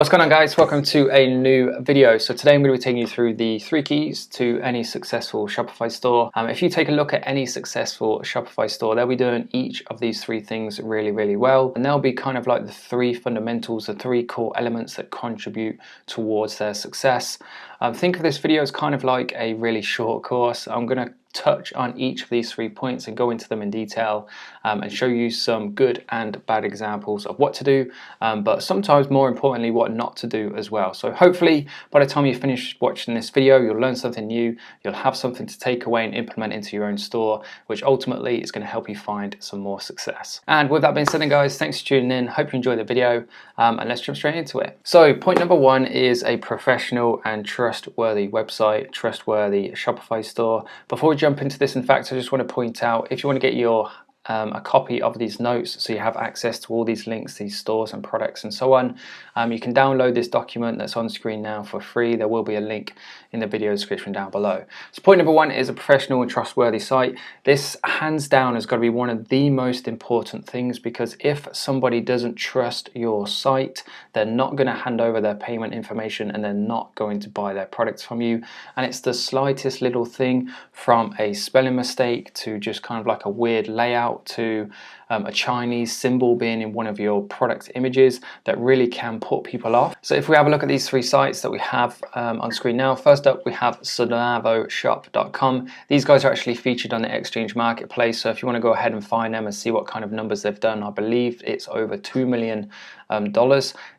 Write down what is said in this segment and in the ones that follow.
What's going on, guys? Welcome to a new video. So today I'm going to be taking you through the 3 keys to any successful Shopify store. If you take a look at any successful Shopify store, they'll be doing each of these 3 things really well, and they'll be kind of like the 3 fundamentals, the 3 core elements that contribute towards their success. Think of this video as kind of like a really short course. I'm going to touch on each of these 3 points and go into them in detail and show you some good and bad examples of what to do, but sometimes more importantly what not to do as well. So hopefully by the time you finish watching this video, you'll learn something new, you'll have something to take away and implement into your own store, which ultimately is going to help you find some more success. And with that being said then, guys, thanks for tuning in. Hope you enjoyed the video, and let's jump straight into it. So point number 1 is a professional and trustworthy website, trustworthy Shopify store. Before we jump into this, in fact, I just want to point out, if you want to get your a copy of these notes so you have access to all these links, these stores and products and so on, you can download this document that's on screen now for free. There will be a link in the video description down below. So point number 1 is a professional and trustworthy site. This hands down has got to be one of the most important things, because if somebody doesn't trust your site, they're not going to hand over their payment information and they're not going to buy their products from you. And it's the slightest little thing, from a spelling mistake to just kind of like a weird layout to a Chinese symbol being in one of your product images, that really can put people off. So if we have a look at these 3 sites that we have on screen now, first up we have SunavoShop.com. These guys are actually featured on the Exchange Marketplace, so if you want to go ahead and find them and see what kind of numbers they've done, I believe it's over $2 million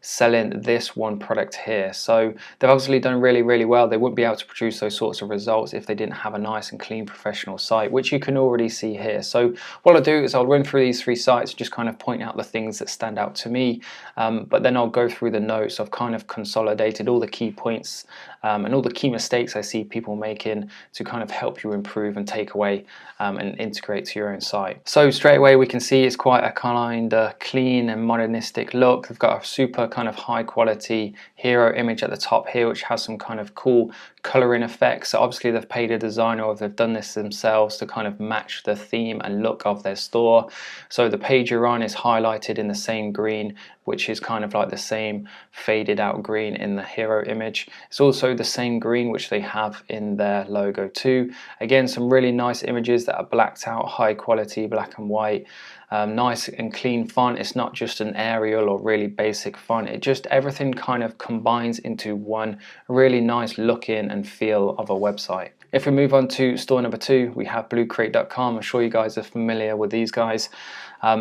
selling this one product here. So they've obviously done really well. They wouldn't be able to produce those sorts of results if they didn't have a nice and clean professional site, which you can already see here. So what I'll do is I'll run through these 3 sites, just kind of point out the things that stand out to me, but then I'll go through the notes. I've kind of consolidated all the key points and all the key mistakes I see people making to kind of help you improve and take away and integrate to your own site. So straight away we can see it's quite a kind of clean and modernistic look. They've got a super kind of high quality hero image at the top here, which has some kind of cool coloring effects. So obviously they've paid a designer, or they've done this themselves to kind of match the theme and look of their store. So the page you're on is highlighted in the same green, which is kind of like the same faded out green in the hero image. It's also the same green which they have in their logo too. Again, some really nice images that are blacked out, high quality, black and white. Nice and clean font. It's not just an Arial or really basic font. It just, everything kind of combines into one really nice look in and feel of a website. If we move on to store number 2, we have bluecrate.com. I'm sure you guys are familiar with these guys.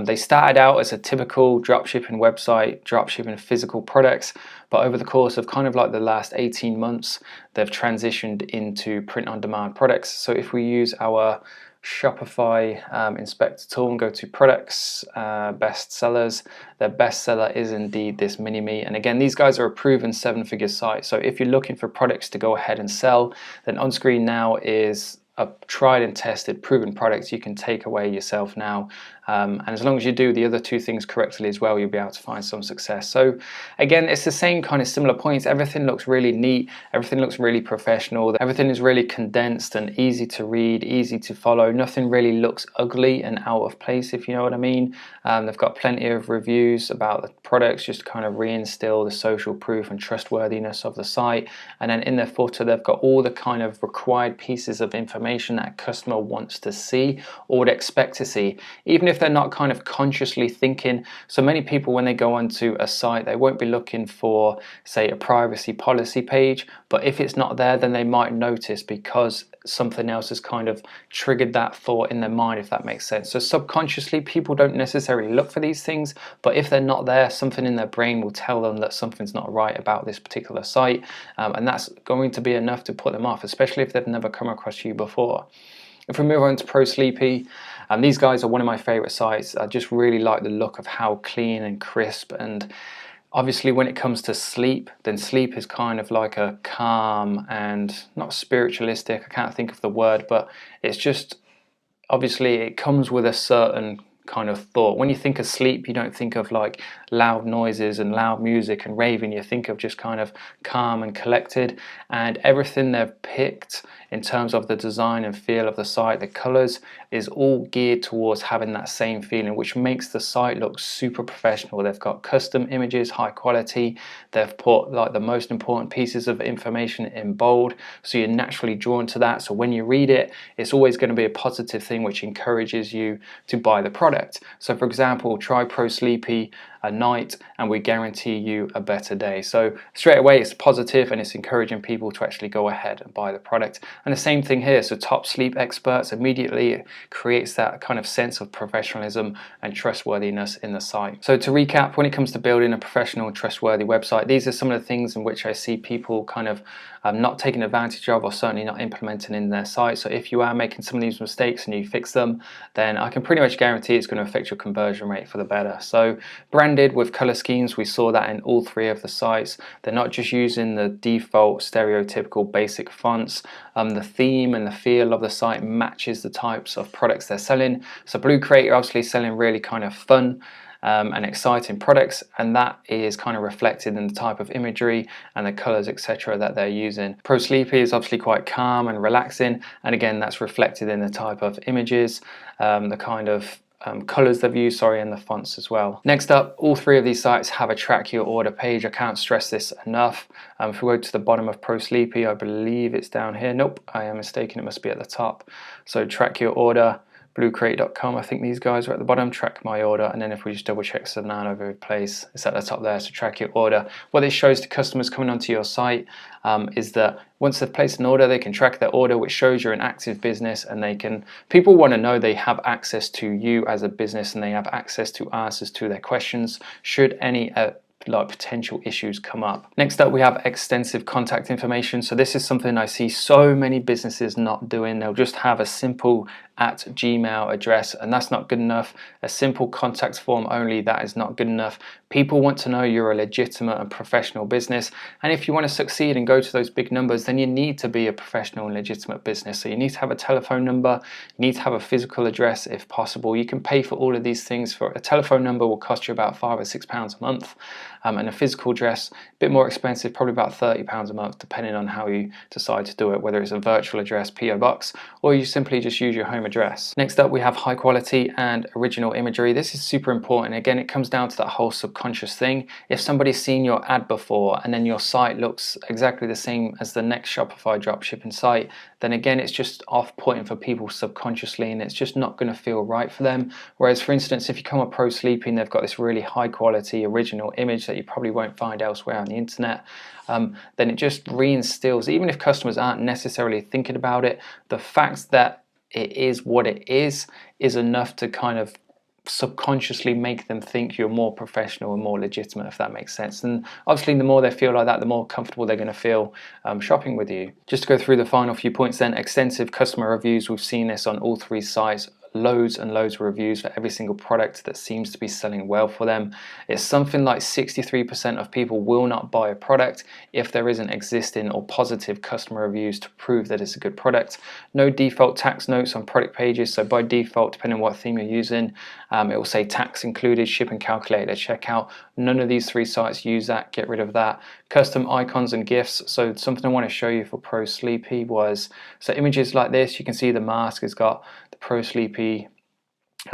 They started out as a typical dropshipping website, dropshipping physical products, but over the course of kind of like the last 18 months, they've transitioned into print-on-demand products. So if we use our Shopify inspector tool and go to products, best sellers, their best seller is indeed this mini-me. And again, these guys are a proven 7-figure site. So if you're looking for products to go ahead and sell, then on screen now is a tried and tested proven products you can take away yourself now, and as long as you do the other 2 things correctly as well, you'll be able to find some success. So again, it's the same kind of similar points. Everything looks really neat, everything looks really professional, everything is really condensed and easy to read, easy to follow. Nothing really looks ugly and out of place, if you know what I mean. They've got plenty of reviews about the products, just to kind of reinstill the social proof and trustworthiness of the site. And then in their footer, they've got all the kind of required pieces of information that a customer wants to see or would expect to see, even if they're not kind of consciously thinking. So many people, when they go onto a site, they won't be looking for, say, a privacy policy page, but if it's not there, then they might notice, because something else has kind of triggered that thought in their mind, if that makes sense. So subconsciously, people don't necessarily look for these things, but if they're not there, something in their brain will tell them that something's not right about this particular site, and that's going to be enough to put them off, especially if they've never come across you before. If we move on to Pro Sleepy, these guys are one of my favorite sites. I just really like the look of how clean and crisp, and obviously when it comes to sleep, then sleep is kind of like a calm and not spiritualistic, I can't think of the word, but it's just, obviously it comes with a certain kind of thought. When you think of sleep, you don't think of like loud noises and loud music and raving. You think of just kind of calm and collected, and everything they've picked in terms of the design and feel of the site, the colors, is all geared towards having that same feeling, which makes the site look super professional. They've got custom images, high quality. They've put like the most important pieces of information in bold, so you're naturally drawn to that. So when you read it, it's always going to be a positive thing, which encourages you to buy the product. So for example, try Pro Sleepy a night and we guarantee you a better day. So straight away it's positive and it's encouraging people to actually go ahead and buy the product. And the same thing here, so top sleep experts, immediately creates that kind of sense of professionalism and trustworthiness in the site. So to recap, when it comes to building a professional, trustworthy website, these are some of the things in which I see people kind of not taking advantage of, or certainly not implementing in their site. So if you are making some of these mistakes and you fix them, then I can pretty much guarantee it's going to affect your conversion rate for the better. So branded with color schemes, we saw that in all three of the sites. They're not just using the default stereotypical basic fonts. The theme and the feel of the site matches the types of products they're selling. So Blue Crate are obviously selling really kind of fun and exciting products, and that is kind of reflected in the type of imagery and the colors, etc., that they're using. Pro Sleepy is obviously quite calm and relaxing, and again that's reflected in the type of images, the kind of colors they've used, and the fonts as well. Next up, all three of these sites have a track your order page. I can't stress this enough. If we go to the bottom of Pro Sleepy, I believe it's down here. Nope, I am mistaken, it must be at the top. So track your order, bluecrate.com, I think these guys are at the bottom, track my order, and then if we just double check Savannah Place, it's at the top there, so track your order. What this shows to customers coming onto your site is that once they've placed an order, they can track their order, which shows you're an active business, and people want to know they have access to you as a business, and they have access to answers to their questions should any like potential issues come up. Next up, we have extensive contact information. So this is something I see so many businesses not doing. They'll just have a simple @Gmail address, and that's not good enough. A simple contact form only, that is not good enough. People want to know you're a legitimate and professional business, and if you want to succeed and go to those big numbers, then you need to be a professional and legitimate business. So you need to have a telephone number, you need to have a physical address if possible. You can pay for all of these things. For a telephone number will cost you about £5 or £6 a month, and a physical address, a bit more expensive, probably about £30 a month, depending on how you decide to do it, whether it's a virtual address, PO Box, or you simply just use your home address. Next up, we have high quality and original imagery. This is super important. Again, it comes down to that whole subconscious thing. If somebody's seen your ad before and then your site looks exactly the same as the next Shopify dropshipping site, then again, it's just off-putting for people subconsciously, and it's just not going to feel right for them. Whereas, for instance, if you come up Pro Sleeping, they've got this really high quality original image that you probably won't find elsewhere on the internet, then it just reinstills, even if customers aren't necessarily thinking about it, the fact that it is what it is enough to kind of subconsciously make them think you're more professional and more legitimate, if that makes sense. And obviously the more they feel like that, the more comfortable they're going to feel shopping with you. Just to go through the final few points then, extensive customer reviews. We've seen this on all three sites. Loads and loads of reviews for every single product that seems to be selling well for them. It's something like 63% of people will not buy a product if there isn't existing or positive customer reviews to prove that it's a good product. No default tax notes on product pages, so by default, depending on what theme you're using, it will say tax included, shipping calculated at checkout. None of these three sites use that, get rid of that. Custom icons and GIFs. So something I want to show you for Pro Sleepy was, so images like this, you can see the mask has got the Pro Sleepy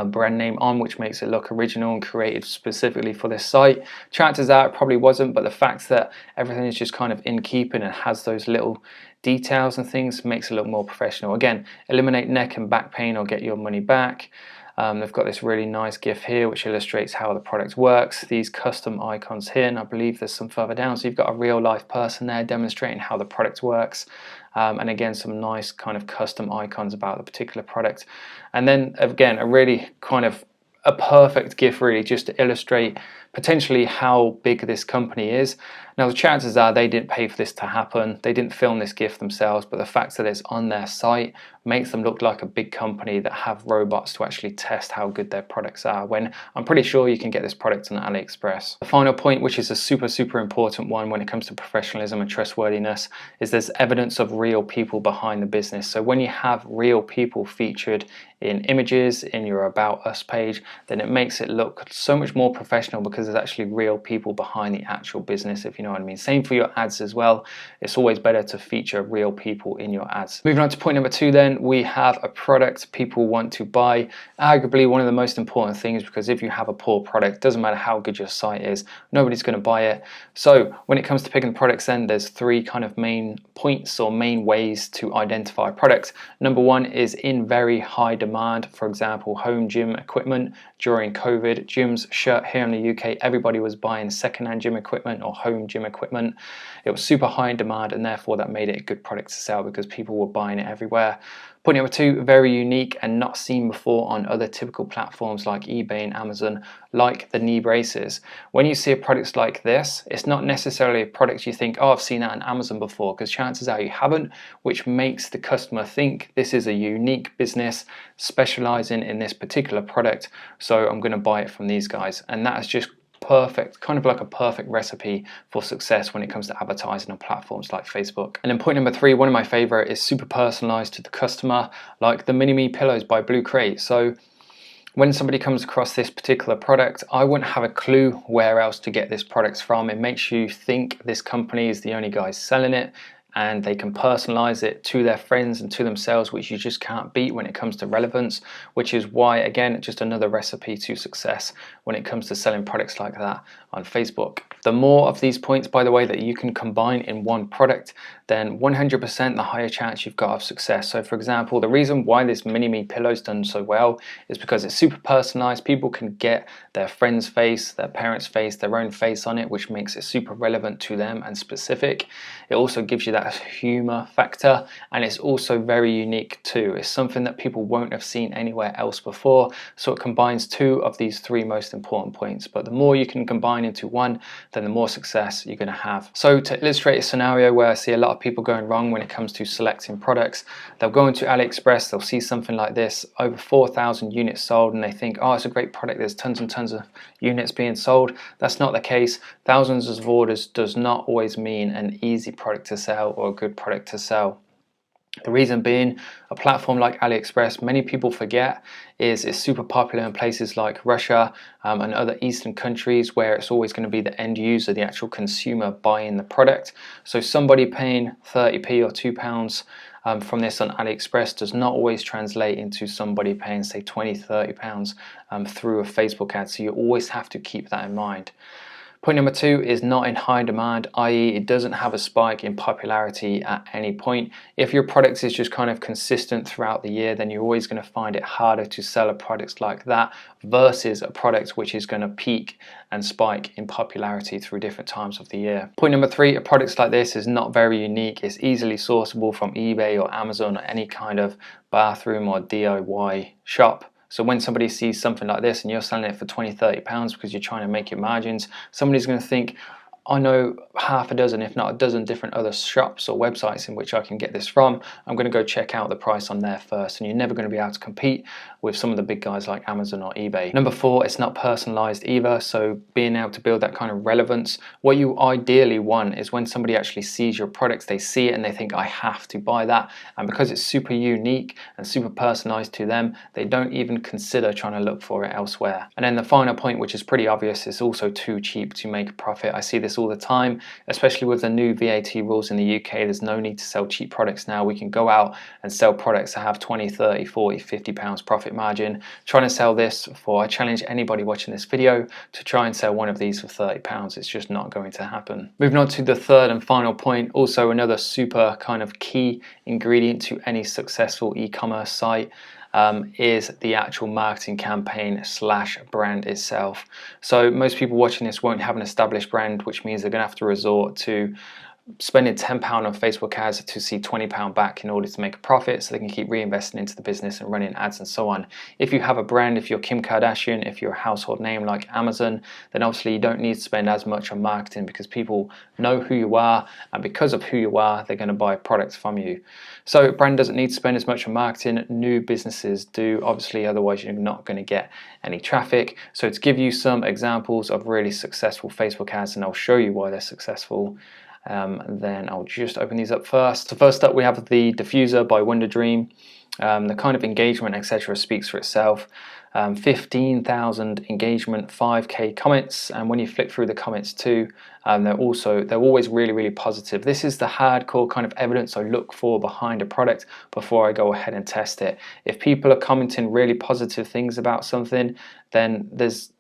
brand name on, which makes it look original and created specifically for this site. Chances are it probably wasn't, but the fact that everything is just kind of in keeping and has those little details and things makes it look more professional. Again, eliminate neck and back pain or get your money back. They've got this really nice GIF here which illustrates how the product works. These custom icons here, and I believe there's some further down, so you've got a real life person there demonstrating how the product works. And again, some nice kind of custom icons about the particular product. And then again, a really kind of a perfect GIF really just to illustrate potentially how big this company is. Now the chances are they didn't pay for this to happen, they didn't film this GIF themselves, but the fact that it's on their site makes them look like a big company that have robots to actually test how good their products are, when I'm pretty sure you can get this product on AliExpress. The final point, which is a super important one when it comes to professionalism and trustworthiness, is there's evidence of real people behind the business. So when you have real people featured in images, in your About Us page, then it makes it look so much more professional because there's actually real people behind the actual business, if you know what I mean. Same for your ads as well. It's always better to feature real people in your ads. Moving on to point number 2 then, we have a product people want to buy. Arguably one of the most important things, because if you have a poor product, doesn't matter how good your site is, nobody's going to buy it. So when it comes to picking products, then there's 3 kind of main points or main ways to identify products. Number 1 is in very high demand. For example, home gym equipment. During COVID, gyms shut here in the UK. Everybody was buying secondhand gym equipment or home gym equipment. It was super high in demand, and therefore that made it a good product to sell because people were buying it everywhere. Point number 2, very unique and not seen before on other typical platforms like eBay and Amazon, like the knee braces. When you see a product like this, it's not necessarily a product you think, oh, I've seen that on Amazon before, because chances are you haven't, which makes the customer think this is a unique business specializing in this particular product, so I'm going to buy it from these guys. And that is just perfect, kind of like a perfect recipe for success when it comes to advertising on platforms like Facebook. And then point number 3, one of my favorite, is super personalized to the customer, like the Mini-Me pillows by Blue Crate. So when somebody comes across this particular product, I wouldn't have a clue where else to get this product from. It makes you think this company is the only guy selling it, and they can personalize it to their friends and to themselves, which you just can't beat when it comes to relevance, which is why, again, just another recipe to success when it comes to selling products like that on Facebook. The more of these points, by the way, that you can combine in one product, then 100% the higher chance you've got of success. So for example, the reason why this Mini-Me pillow's done so well is because it's super personalized. People can get their friend's face, their parents' face, their own face on it, which makes it super relevant to them and specific. It also gives you that humor factor, and it's also very unique too. It's something that people won't have seen anywhere else before, so it combines 2 of these 3 most important points. But the more you can combine into one, then the more success you're going to have. So to illustrate a scenario where I see a lot of people going wrong when it comes to selecting products, they'll go into AliExpress, they'll see something like this, over 4,000 units sold, and they think, oh, it's a great product, there's tons and tons of units being sold. That's not the case. Thousands of orders does not always mean an easy product to sell or a good product to sell. The reason being, a platform like AliExpress, many people forget, is it's super popular in places like Russia and other Eastern countries, where it's always going to be the end user, the actual consumer, buying the product. So somebody paying 30p or £2 from this on AliExpress does not always translate into somebody paying, say, 20-30 pounds through a Facebook ad. So you always have to keep that in mind. Point number 2 is not in high demand, i.e. it doesn't have a spike in popularity at any point. If your product is just kind of consistent throughout the year, then you're always going to find it harder to sell a product like that versus a product which is going to peak and spike in popularity through different times of the year. Point number 3, a product like this is not very unique. It's easily sourceable from eBay or Amazon or any kind of bathroom or DIY shop. So when somebody sees something like this and you're selling it for 20-30 pounds because you're trying to make your margins, somebody's going to think, I know half a dozen, if not a dozen, different other shops or websites in which I can get this from. I'm going to go check out the price on there first, and you're never going to be able to compete with some of the big guys like Amazon or eBay. Number 4, it's not personalized either, so being able to build that kind of relevance. What you ideally want is when somebody actually sees your products, they see it and they think, I have to buy that. And because it's super unique and super personalized to them, they don't even consider trying to look for it elsewhere. And then the final point, which is pretty obvious, is also too cheap to make a profit. I see this all the time, especially with the new VAT rules in the UK. There's no need to sell cheap products now. We can go out and sell products that have 20, 30, 40, 50 pounds profit margin. Trying to sell this for, I challenge anybody watching this video to try and sell one of these for 30 pounds. It's just not going to happen. Moving on to the third and final point, also another super kind of key ingredient to any successful e-commerce site, is the actual marketing campaign / brand itself. So most people watching this won't have an established brand, which means they're going to have to resort to spending £10 on Facebook ads to see £20 back in order to make a profit, so they can keep reinvesting into the business and running ads and so on. If you have a brand, if you're Kim Kardashian, if you're a household name like Amazon, then obviously you don't need to spend as much on marketing because people know who you are, and because of who you are, they're going to buy products from you. So a brand doesn't need to spend as much on marketing. New businesses do, obviously, otherwise you're not going to get any traffic. So to give you some examples of really successful Facebook ads, and I'll show you why they're successful. Then I'll just open these up first. So first up we have the diffuser by Wonder Dream. The kind of engagement, etc., speaks for itself. 15,000 engagement, 5k comments, and when you flick through the comments too, they're always really positive. This is the hardcore kind of evidence I look for behind a product before I go ahead and test it. If people are commenting really positive things about something, then there's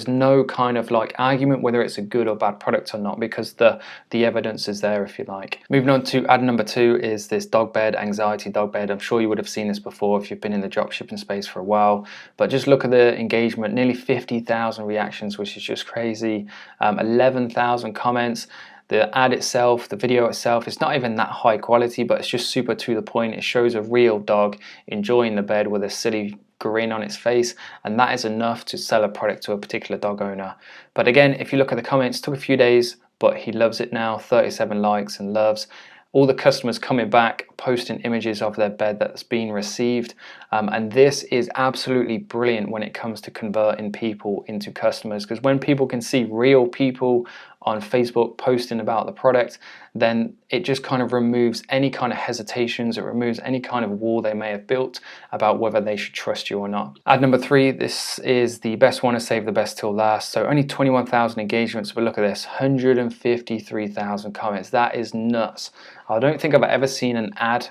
no kind of like argument whether it's a good or bad product or not, because the evidence is there, if you like. Moving on to ad number 2 is this dog bed, anxiety dog bed. I'm sure you would have seen this before if you've been in the dropshipping space for a while, but just look at the engagement, nearly 50,000 reactions, which is just crazy. 11,000 comments. The ad itself, the video itself, it's not even that high quality, but it's just super to the point. It shows a real dog enjoying the bed with a silly grin on its face, and that is enough to sell a product to a particular dog owner. But again, if you look at the comments, it took a few days, but he loves it now. 37 likes and loves. All the customers coming back, posting images of their bed that's been received, and this is absolutely brilliant when it comes to converting people into customers, because when people can see real people on Facebook posting about the product, then it just kind of removes any kind of hesitations. It removes any kind of wall they may have built about whether they should trust you or not. Ad number 3, this is the best one to save the best till last. So only 21,000 engagements, but look at this, 153,000 comments. That is nuts. I don't think I've ever seen an ad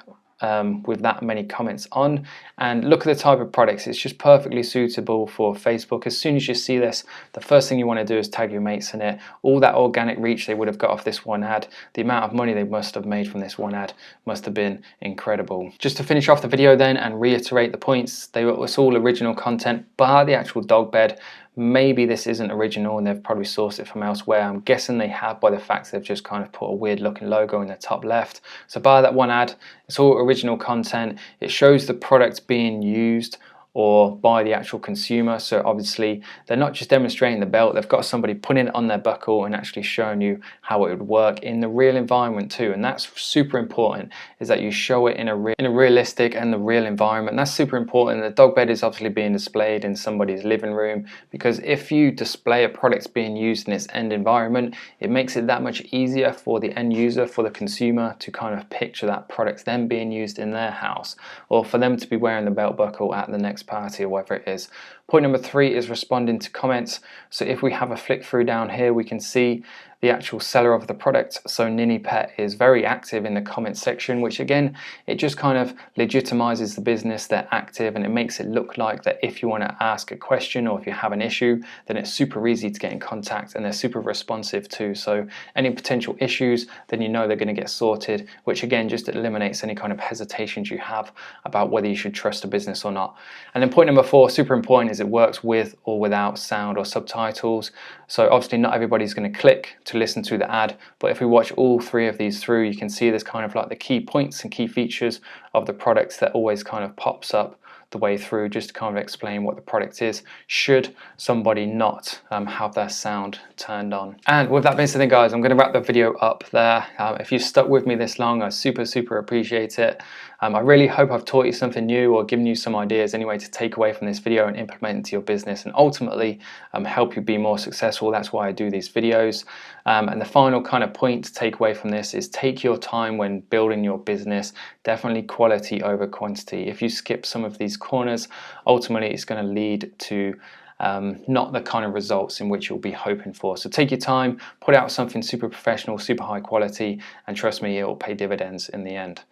with that many comments on. And look at the type of products. It's just perfectly suitable for Facebook. As soon as you see this, the first thing you want to do is tag your mates in it. All that organic reach they would have got off this one ad, the amount of money they must have made from this one ad must have been incredible. Just to finish off the video then and reiterate the points, it's all original content bar the actual dog bed. Maybe this isn't original and they've probably sourced it from elsewhere. I'm guessing they have by the fact they've just kind of put a weird looking logo in the top left. So by that one ad, it's all original content. It shows the product being used or by the actual consumer. So obviously they're not just demonstrating the belt, they've got somebody putting it on their buckle and actually showing you how it would work in the real environment too. And that's super important, is that you show it in a realistic and the real environment. That's super important. The dog bed is obviously being displayed in somebody's living room, because if you display a product being used in its end environment, it makes it that much easier for the end user, for the consumer, to kind of picture that product then being used in their house, or for them to be wearing the belt buckle at the next party or whatever it is. Point number 3 is responding to comments. So if we have a flick through down here, we can see the actual seller of the product. So Ninny Pet is very active in the comment section, which again, it just kind of legitimizes the business. They're active, and it makes it look like that if you want to ask a question or if you have an issue, then it's super easy to get in contact, and they're super responsive too. So any potential issues, then you know they're going to get sorted, which again just eliminates any kind of hesitations you have about whether you should trust a business or not. And then point number 4, super important, is it works with or without sound or subtitles. So obviously not everybody's going to click to listen to the ad, but if we watch all 3 of these through, you can see there's kind of like the key points and key features of the products that always kind of pops up the way through, just to kind of explain what the product is, should somebody not have their sound turned on. And with that being said then guys, I'm going to wrap the video up there. If you stuck with me this long, I super appreciate it. I really hope I've taught you something new or given you some ideas anyway to take away from this video and implement into your business, and ultimately help you be more successful. That's why I do these videos. And the final kind of point to take away from this is take your time when building your business. Definitely quality over quantity. If you skip some of these corners, ultimately it's going to lead to not the kind of results in which you'll be hoping for. So take your time, put out something super professional, super high quality, and trust me, it will pay dividends in the end.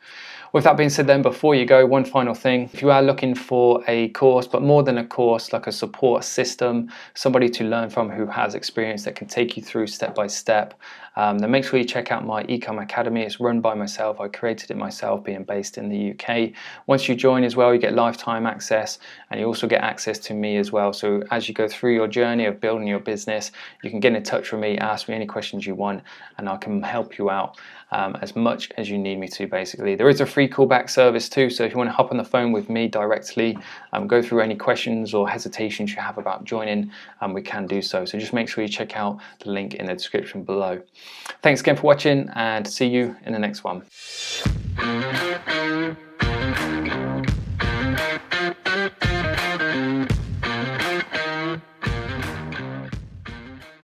With that being said then, before you go, one final thing. If you are looking for a course, but more than a course, like a support system, somebody to learn from who has experience that can take you through step by step, then make sure you check out my Ecom Academy. It's run by myself. I created it myself, being based in the UK. Once you join as well, you get lifetime access, and you also get access to me as well. So as you go through your journey of building your business, you can get in touch with me, ask me any questions you want, and I can help you out as much as you need me to, basically. There is a free callback service too, so if you want to hop on the phone with me directly, go through any questions or hesitations you have about joining, we can do so. So just make sure you check out the link in the description below. Thanks again for watching, and see you in the next one.